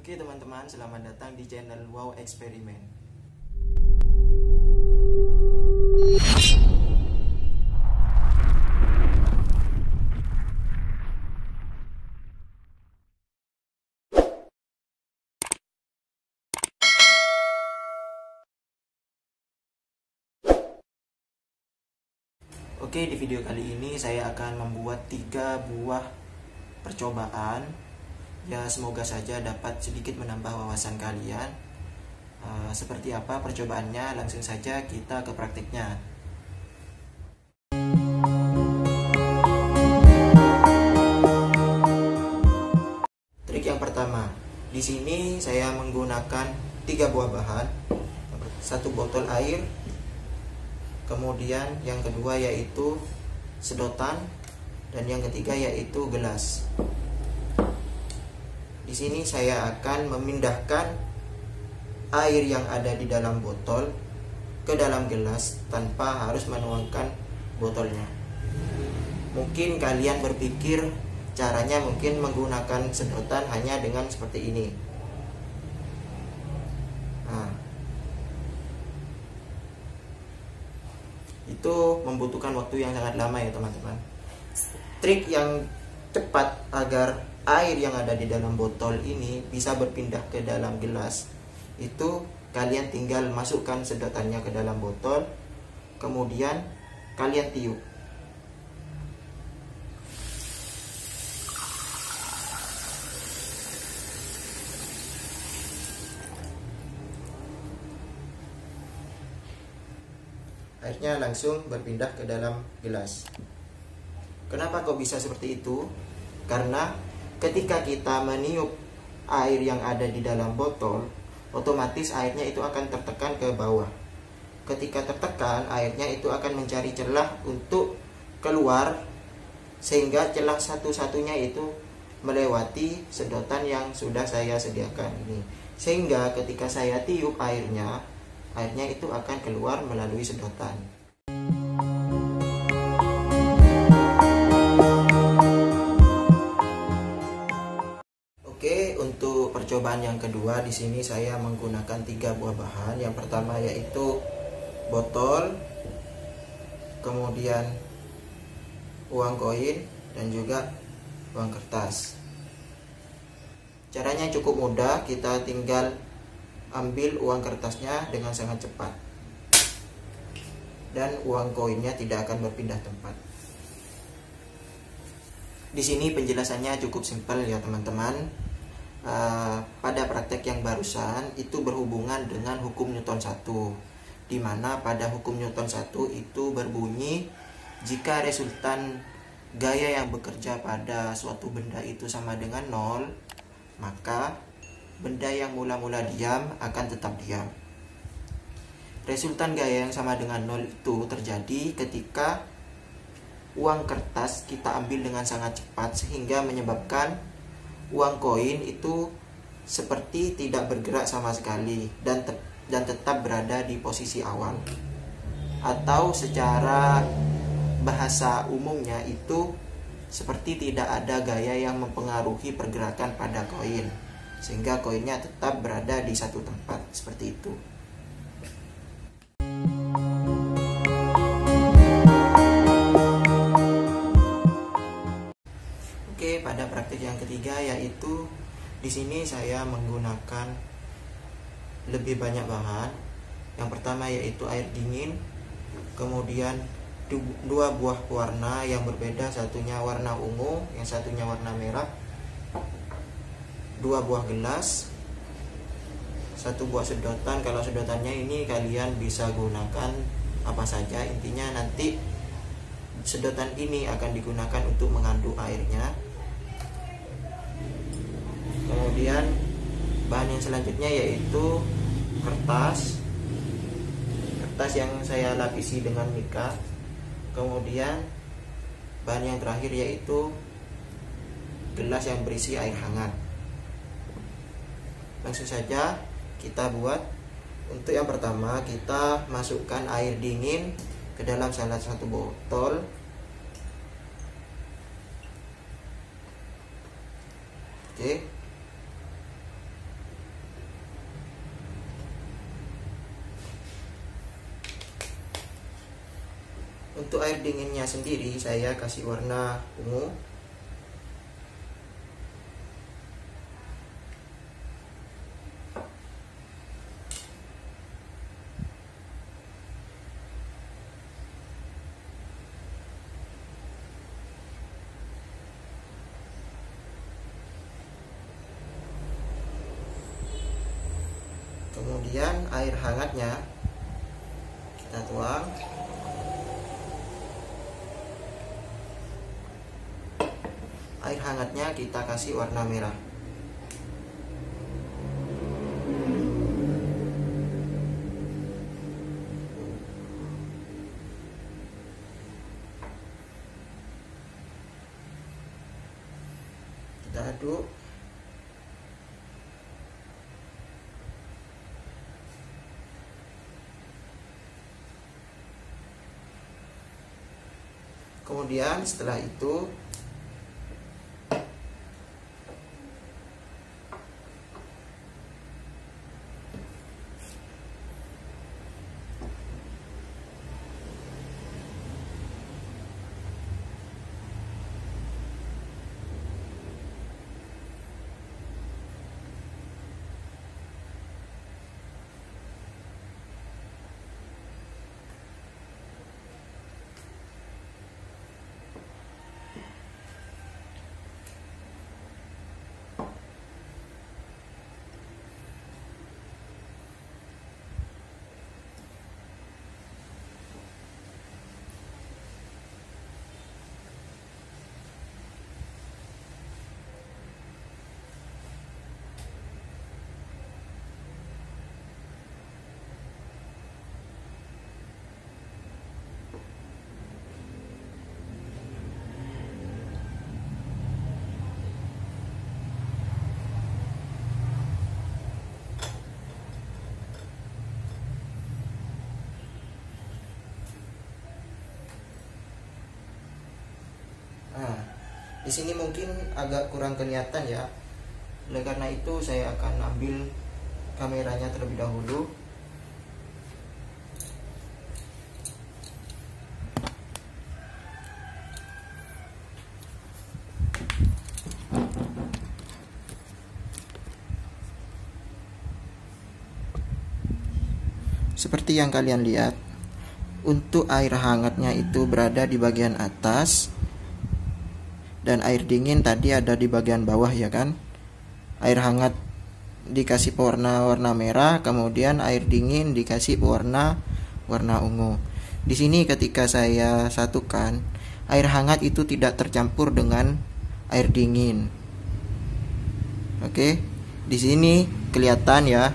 Oke teman-teman, selamat datang di channel Wow Eksperimen. Oke, di video kali ini saya akan membuat 3 buah percobaan. Ya, semoga saja dapat sedikit menambah wawasan kalian. Seperti apa percobaannya? Langsung saja kita ke praktiknya. Trik yang pertama, di sini saya menggunakan 3 buah bahan, 1 botol air, kemudian yang kedua yaitu sedotan, dan yang ketiga yaitu gelas. Di sini saya akan memindahkan air yang ada di dalam botol ke dalam gelas tanpa harus menuangkan botolnya. Mungkin kalian berpikir caranya mungkin menggunakan sedotan hanya dengan seperti ini. Nah, itu membutuhkan waktu yang sangat lama ya teman-teman. Trik yang cepat agar air yang ada di dalam botol ini bisa berpindah ke dalam gelas, itu kalian tinggal masukkan sedotannya ke dalam botol, kemudian kalian tiup. Airnya langsung berpindah ke dalam gelas. Kenapa kok bisa seperti itu? Karena ketika kita meniup air yang ada di dalam botol, otomatis airnya itu akan tertekan ke bawah. Ketika tertekan, airnya itu akan mencari celah untuk keluar, sehingga celah satu-satunya itu melewati sedotan yang sudah saya sediakan ini. Sehingga ketika saya tiup airnya itu akan keluar melalui sedotan. Oke, untuk percobaan yang kedua di sini saya menggunakan 3 buah bahan. Yang pertama yaitu botol, kemudian uang koin, dan juga uang kertas. Caranya cukup mudah, kita tinggal ambil uang kertasnya dengan sangat cepat, dan uang koinnya tidak akan berpindah tempat. Di sini penjelasannya cukup simpel ya teman-teman. Pada praktek yang barusan itu berhubungan dengan hukum Newton 1, di mana pada hukum Newton 1 itu berbunyi jika resultan gaya yang bekerja pada suatu benda itu sama dengan 0, maka benda yang mula-mula diam akan tetap diam. Resultan gaya yang sama dengan 0 itu terjadi ketika uang kertas kita ambil dengan sangat cepat, sehingga menyebabkan uang koin itu seperti tidak bergerak sama sekali dan tetap berada di posisi awal. Atau secara bahasa umumnya itu seperti tidak ada gaya yang mempengaruhi pergerakan pada koin, sehingga koinnya tetap berada di satu tempat seperti itu. Oke, pada praktik yang ketiga yaitu di sini saya menggunakan lebih banyak bahan. Yang pertama yaitu air dingin, kemudian 2 buah warna yang berbeda, satunya warna ungu, yang satunya warna merah, 2 buah gelas, 1 buah sedotan. Kalau sedotannya ini kalian bisa gunakan apa saja, intinya nanti sedotan ini akan digunakan untuk mengaduk airnya. Kemudian bahan yang selanjutnya yaitu kertas yang saya lapisi dengan mika. Kemudian bahan yang terakhir yaitu gelas yang berisi air hangat. Langsung saja kita buat. Untuk yang pertama, kita masukkan air dingin ke dalam salah satu botol. Oke. Untuk air dinginnya sendiri saya kasih warna ungu. Kemudian air hangatnya kita tuang. Air hangatnya kita kasih warna merah. Kita aduk. Kemudian setelah itu di sini mungkin agak kurang kelihatan ya. Oleh karena itu saya akan ambil kameranya terlebih dahulu. Seperti yang kalian lihat, untuk air hangatnya itu berada di bagian atas dan air dingin tadi ada di bagian bawah ya kan. Air hangat dikasih warna merah, kemudian air dingin dikasih warna ungu. Di sini ketika saya satukan, air hangat itu tidak tercampur dengan air dingin. Oke, di sini kelihatan ya,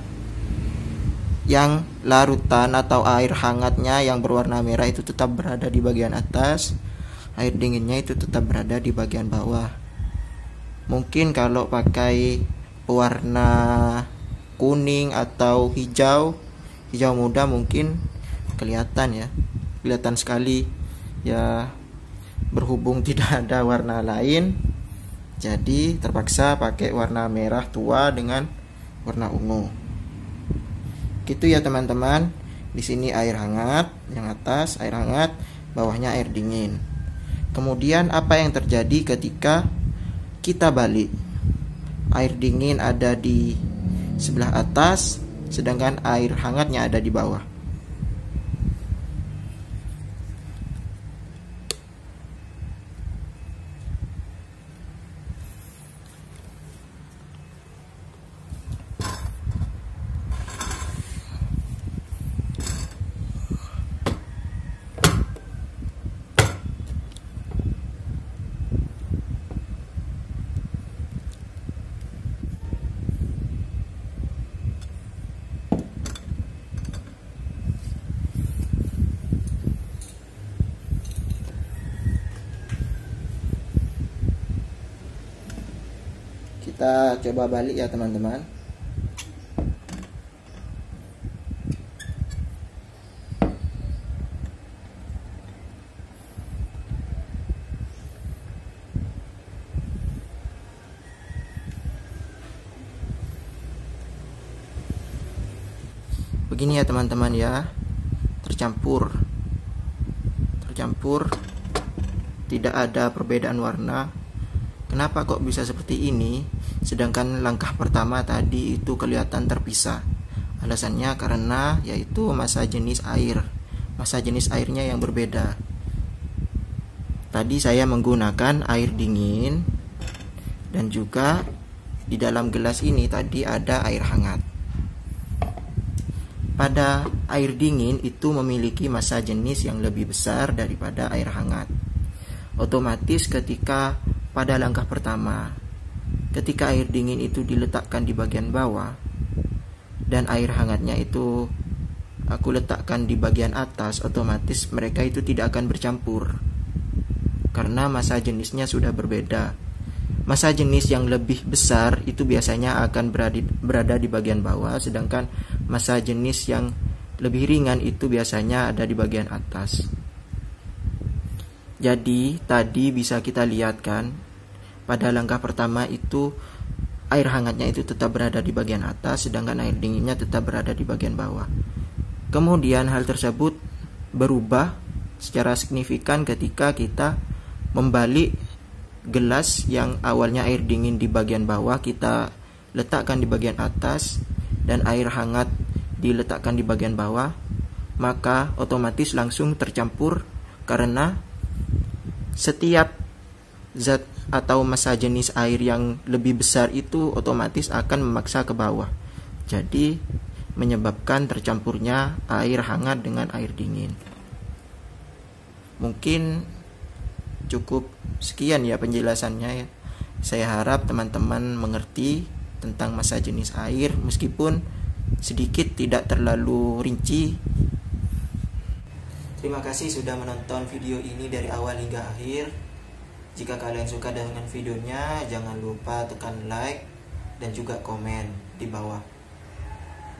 yang larutan atau air hangatnya yang berwarna merah itu tetap berada di bagian atas, air dinginnya itu tetap berada di bagian bawah. Mungkin kalau pakai warna kuning atau hijau muda mungkin kelihatan ya, kelihatan sekali ya. Berhubung tidak ada warna lain, jadi terpaksa pakai warna merah tua dengan warna ungu. Gitu ya teman-teman. Di sini air hangat, yang atas air hangat, bawahnya air dingin. Kemudian apa yang terjadi ketika kita balik? Air dingin ada di sebelah atas, sedangkan air hangatnya ada di bawah. Kita coba balik ya teman-teman. Begini ya teman-teman ya, tercampur tercampur, tidak ada perbedaan warna. Kenapa kok bisa seperti ini? Sedangkan langkah pertama tadi itu kelihatan terpisah. Alasannya karena yaitu massa jenis air. Massa jenis airnya yang berbeda. Tadi saya menggunakan air dingin, dan juga di dalam gelas ini tadi ada air hangat. Pada air dingin itu memiliki massa jenis yang lebih besar daripada air hangat. Otomatis ketika pada langkah pertama, ketika air dingin itu diletakkan di bagian bawah dan air hangatnya itu aku letakkan di bagian atas, otomatis mereka itu tidak akan bercampur karena massa jenisnya sudah berbeda. Massa jenis yang lebih besar itu biasanya akan berada di bagian bawah, sedangkan massa jenis yang lebih ringan itu biasanya ada di bagian atas. Jadi tadi bisa kita lihat kan, pada langkah pertama itu air hangatnya itu tetap berada di bagian atas, sedangkan air dinginnya tetap berada di bagian bawah. Kemudian hal tersebut berubah secara signifikan ketika kita membalik gelas yang awalnya air dingin di bagian bawah kita letakkan di bagian atas dan air hangat diletakkan di bagian bawah, maka otomatis langsung tercampur karena setiap zat atau massa jenis air yang lebih besar itu otomatis akan memaksa ke bawah. Jadi menyebabkan tercampurnya air hangat dengan air dingin. Mungkin cukup sekian ya penjelasannya ya. Saya harap teman-teman mengerti tentang massa jenis air meskipun sedikit tidak terlalu rinci. Terima kasih sudah menonton video ini dari awal hingga akhir. Jika kalian suka dengan videonya, jangan lupa tekan like dan juga komen di bawah.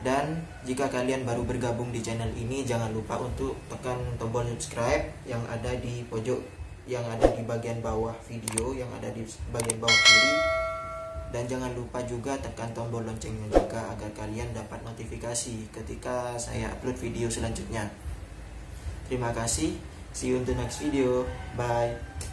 Dan jika kalian baru bergabung di channel ini, jangan lupa untuk tekan tombol subscribe yang ada di pojok, yang ada di bagian bawah video, yang ada di bagian bawah kiri. Dan jangan lupa juga tekan tombol loncengnya juga agar kalian dapat notifikasi ketika saya upload video selanjutnya. Terima kasih. See you in the next video. Bye.